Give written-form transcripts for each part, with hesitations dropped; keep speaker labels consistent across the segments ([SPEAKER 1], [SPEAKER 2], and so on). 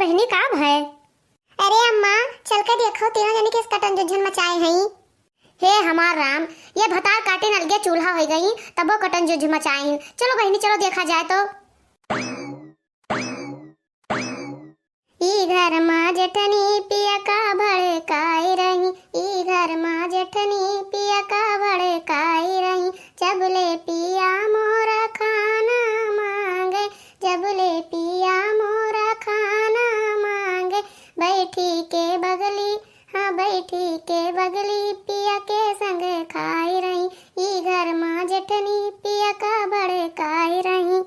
[SPEAKER 1] बहनी काब है?
[SPEAKER 2] अरे अम्मा चल के देखो तीनों जने किस कटन जुझन मचाए हैं।
[SPEAKER 1] हे हमार राम, ये भतार काटे नलगे चूल्हा हो गई तबो कटन जुझ मचाए हैं। चलो बहनी चलो देखा जाए तो। ई घर माँ जेठनी पिया का भड़काई रही, ई घर माँ जेठनी पिया का भड़काई रही। जबले पिया मोरा खाना मांगे, जबले पिया मोरा खाना मांगे। बैठी के बगली, हाँ बैठी के बगली पिया के संग खाई रही। ई घर माँ जेठनी पिया का भड़काई रही।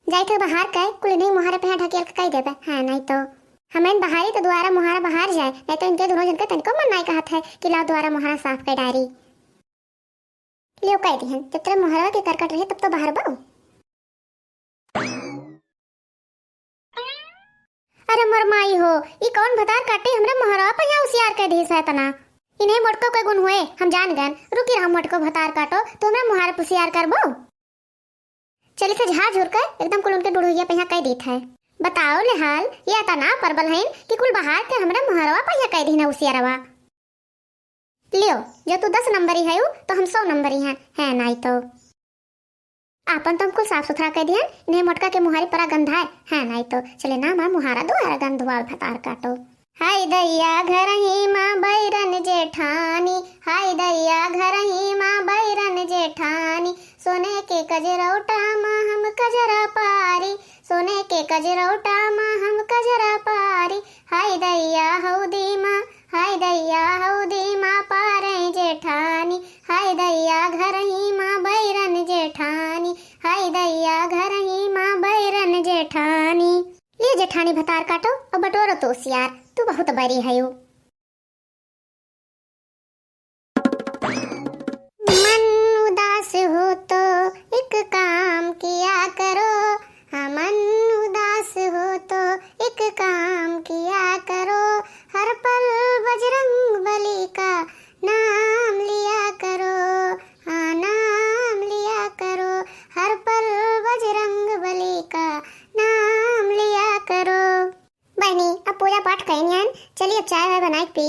[SPEAKER 1] जाई तो बाहर कह कुल नहीं मुहारे पे ढकेल के कह देबे। हाँ नहीं तो हमें बहारी तो द्वारा मुहारा बाहर जाए, नहीं तो इनके दोनों जन के तनिको मन नहीं कहत है कि लाओ द्वारा मुहारा साफ कर डारी। लियो कह दी है जब तेरे मुहारा के करकट रहे तब तो बाहर बाओ। अरे मरमाई हो, ई कौन भतार काटे हमरे मुहारा पर यहाँ उसियार के दी है तना। इन्हें मोटको कोई गुण हुए हम जान गए। रुकी रहा मोटको भतार काटो तो हमरे मुहारा पुसियार कर बो। चली से झाड़ झूर कर एकदम कुल उनके डुड़ुइया पे यहाँ कह दी है। बताओ ले हाल या तना परबल है कि कुल बाहर के हमरे मुहरवा पर यहाँ कह दी ना उसियारवा। लियो जो तू 10 नंबरी है तो हम 100 नंबरी हैं, है नहीं तो आपन तो हम कुल साफ सुथरा कह दिया। इन्हें मोटका के मुहारी परा गंधा है नहीं तो चले ना माँ मुहारा दुआरा गंधवाल भतार काटो। हाय दैया घर ही माँ बैरन जेठानी, हाय दैया घर ही माँ बैरन जेठानी। सोने के कजरौटा माँ हम कजरा पारी, सोने के कजरौटा माँ हम कजरा पारी। हाय दैया हौदी माँ, हाय दैया हौदी माँ पारे जेठानी। हाय दैया घर ही माँ बैरन जेठानी, हाय दैया घर ही माँ बैरन जेठानी। ले जेठानी भतार काटो और बटोरो तो उसियार, तू बहुत बड़ी है। मन उदास हो तो एक काम किया करो, हाँ मन उदास हो तो एक काम किया करो। हर पल बजरंग बली का नाम लिया करो, हाँ नाम लिया करो। हर पल बजरंग बली का नाम लिया करो। बहनी अब पूजा पाठ करेंगे, चलिए अब चाय वाय बनाए पी।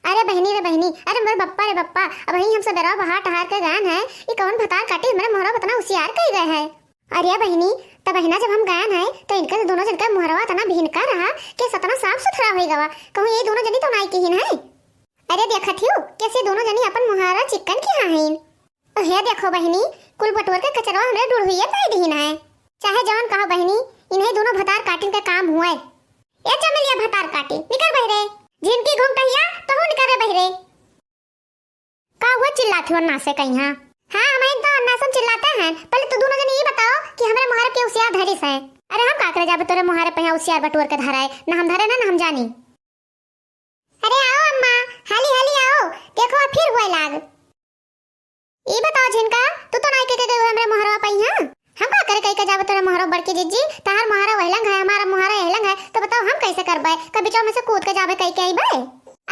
[SPEAKER 1] अरे बहनी रे बहनी, अरे मेरे बप्पा रे बप्पा, अब वही हम सब डरा बाहर टहार के गान है। ये कौन भतार काटे मेरे मोहरा बतना उसियार कही गए है। अरे बहनी तब बहना जब हम गायन है तो इनका दोनों जन का मोहरवा तना भिन का रहा कि सतना साफ सुथरा हो गवा। कहूँ ये दोनों जनी तो नाई की है। अरे देखा थी कैसे दोनों जनी अपन मोहरा चिकन की है। हे देखो बहनी कुल बटोर के कचरवा हमरे डुड़हुइया पाई दीन है। चाहे जवान कहो बहनी इन्हें दोनों भतार काटिन का काम हुआ है। ए चमेलिया भतार काटी निकल बहरे, जिनकी घूम कहिया तो हूं निकल बहरे। का हुआ चिल्लाती हो ना से कहीं? हाँ हमें तो अन्ना सब चिल्लाते हैं। पहले तो दोनों जने ये बताओ कि हमारे मुहारे पे उसियार धरिस है। अरे हम काकरे जाबे तोरे मुहारे पे उसियार बटोर के धराए ना हम धरे ना हम जानी। अरे आओ अम्मा हाली हाली आओ, देखो फिर हुए लाग। ये बताओ जिनका तू तो नाई के गए हमरे मुहारा पे हम का करे कई का जाबे तोरे मुहारा बड़के जिज्जी तार मुहारा वहलंग है हमारा मुहारा एहलंग है तो बताओ हम कैसे करबे? कभी चो में से कूद के जाबे कई के आईबे?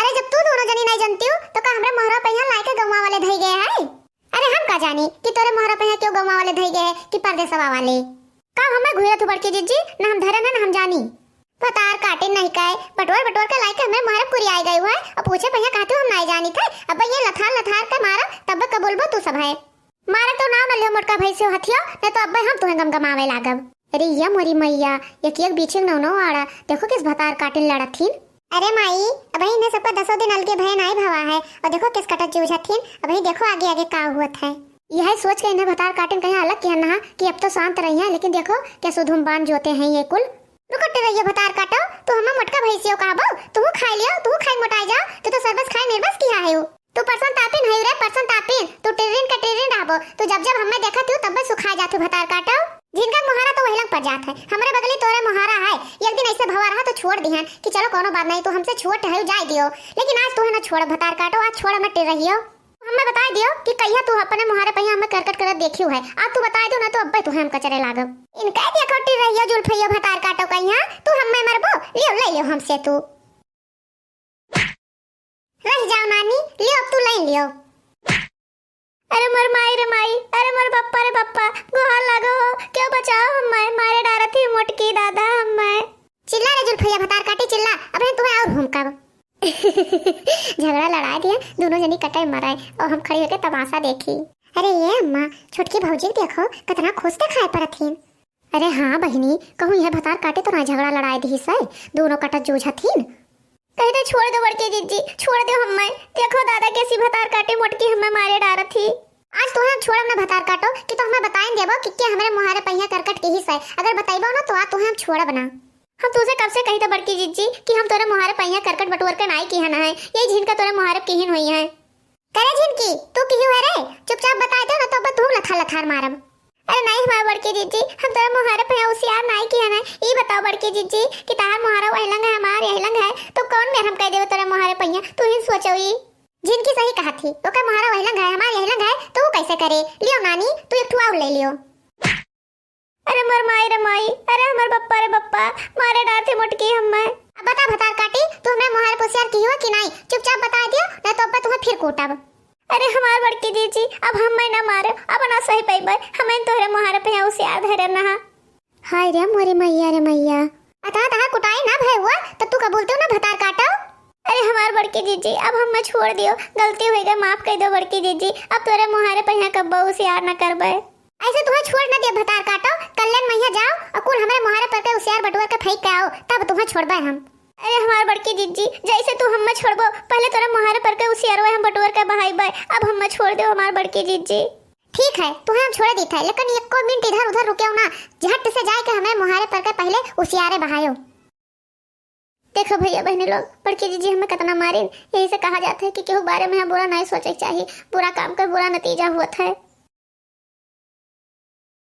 [SPEAKER 1] अरे जब तू दोनों जनी नहीं जानती हो तो का हमरे मुहारा पे लाई के गौवा वाले धई गए है। अरे हम का जानी कि तोरे मुहारा पे क्यों गौवा वाले धई गए कि परदेसवा वाले। का हमें घुरे तू बड़के जिज्जी ना हम धरे ना हम जानी। भतार काटे नहीं काए बटोर बटोर के लाई के हमें मुहारा पूरी आई गई हुआ और पूछे भैया कहते हम नहीं जानी थे। अब ये लथार लथार के मारा तब का बोलबो तू सब है। मारे तो नाम न लियो मोटका भैंसियो हथियो नहीं तो अब हम तुम्हें गमगमावे लागब। अरे या मोरी मैया एक एक बीच में नौ आड़ा देखो किस भतार काटिन लड़थिन। अरे माई अब इन्हें सबका 10 दिन अलगे भय नहीं भवा है और देखो किस कटक जूझथिन। अब देखो आगे आगे का हुआ है। यह सोच के इन्हें भतार काटिन कहीं अलग किया ना कि अब तो शांत रही है, लेकिन देखो कैसे धूमबान जोते हैं ये कुल। रुकते रहिए भतार काटो तू हमें मोटका भैंसियो कहबो। तू खाई लियो तू खाई मोटाई जा तो सरबस खाई निर्बस किया है। तू परसन तापिन है रे परसन तापिन तू टेरिन का टेरिन रहबो। तू जब जब हमें देखत हो तब सुखा जात भतार काटो। जिनका मुहारा तो वहीलंग पर जात है हमारे बगली तोरे मुहारा है। एक दिन ऐसे भवा रहा तो छोड़ दिहन कि चलो कोनो बात नहीं तो हमसे छोट है जाए दियो, लेकिन आज तू है ना छोड़ भतार काटो। आज छोड़ मत रहियो। हमें बता दियो कि कहिया तू अपने मुहारे पे हमें करकट करत देखियो है। आज तू बता दो ना तो अब्बे तू हम कचरे लागब। इनका देखो टी रहियो जुल्फियो भतार काटो कहिया तू हमें मरबो। लियो ले लियो हमसे तू रह जाओ नानी लियो अब तू ले लियो। अरे मोर माई रे माई, अरे मोर बप्पा रे बप्पा, गुहार लागो हो, क्यों बचाओ हमें, मारे डारा थी मोटकी दादा हमें।
[SPEAKER 2] चिल्ला रे जुल्फैया भतार काटी चिल्ला, अब तुम्हें और भूमका
[SPEAKER 1] झगड़ा लड़ा दिया, दोनों जनी कटाई मराए और हम खड़ी होकर तमाशा देखी।
[SPEAKER 2] अरे ये अम्मा छोटकी भौजी देखो कितना खुश दिखाई पड़त थीन।
[SPEAKER 1] अरे हाँ बहनी, कहूँ यह भतार काटे तो ना झगड़ा लड़ाए दी से, दोनों कटा जूझा थीन। कही तो छोड़ दो बड़के जीजी, छोड़ दो हमें, देखो दादा कैसी भतार काटे मोटकी हमें मारे डारा थी।
[SPEAKER 2] आज तो हम छोड़ब ना भतार काटो कि तो हमें बताएं देबो कि क्या हमारे मुहारे पहिया करकट के ही से, अगर बताइबो ना तो आ तो हम छोड़ब ना।
[SPEAKER 1] हम तुझे कब से कही था बड़की जीजी कि हम तोरे मुहारे पहिया करकट बटुवर के नाई की है ना है, यही झिनका तोरे मुहारे की हुई है।
[SPEAKER 2] करे झिनकी तू की है रे, चुपचाप बता दो ना तो अब तू लथा लथार मारब।
[SPEAKER 1] अरे नहीं हमारे बड़की जीजी, हम तोरे मुहारे पहिया उसियार नाई की है ना। ये बताओ बड़की जीजी कि तार मुहारा वही लंग है हमार यही लंग है, तो कौन मेर हम कह देवे तोरे मुहारे पहिया, तू ही सोचो। ही
[SPEAKER 2] झिनकी सही कहा थी, तो का मुहारा वही लंग है हमार यही लंग है, तो वो कैसे करे। लियो नानी तू एक ठुआ ले लियो।
[SPEAKER 1] अरे मर माई रे माई, अरे हमार बप्पा रे बप्पा, मारे डार थे मोटकी हमें।
[SPEAKER 2] अब बता भतार काटी तू हमें मुहारे पुसियार की हो कि नहीं, चुपचाप बता दियो ना तो अब तुम्हें फिर कोटब।
[SPEAKER 1] अरे हमार बड़की जीजी, अब हम मैं ना मारे, अब ना सही पैबै, हमें तोहरे मुहारे पे उसियार धरे ना।
[SPEAKER 2] हाय रे मोरे मैया रे मैया, अता ता कुटाई ना भय हुआ तो तू का बोलते हो ना भतार काटो।
[SPEAKER 1] अरे हमार बड़की जीजी, अब हम मैं छोड़ दियो, गलती हो गई, माफ कर दो बड़की जीजी, अब तोरे मुहारे पे कब्बो उसियार ना करबै।
[SPEAKER 2] ऐसे तुम्हें छोड़ ना दिया भतार काटो, कल्याण मैया जाओ और कुल हमारे मुहारे पर के उसियार बटुवर के फेंक के आओ, तब तुम्हें छोड़बै हम।
[SPEAKER 1] अरे हमार बड़की जीजी, जैसे तू हम छोड़बो, पहले तोरे मुहारे पर के उसियार हम बटुवर के बहाइबै, अब हम छोड़ दो हमार बड़की जीजी।
[SPEAKER 2] ठीक है तुम्हें हम छोड़ दी था, लेकिन एक को मिनट इधर उधर रुके ना, झट से जाए के हमें मुहारे पर के पहले उसियारे बहायो।
[SPEAKER 1] देखो भैया बहनी लोग, बड़की जीजी हमें कितना मारे, यही से कहा जाता है कि केहू बारे में बुरा नहीं सोचे चाहिए, बुरा काम कर बुरा नतीजा हुआ है।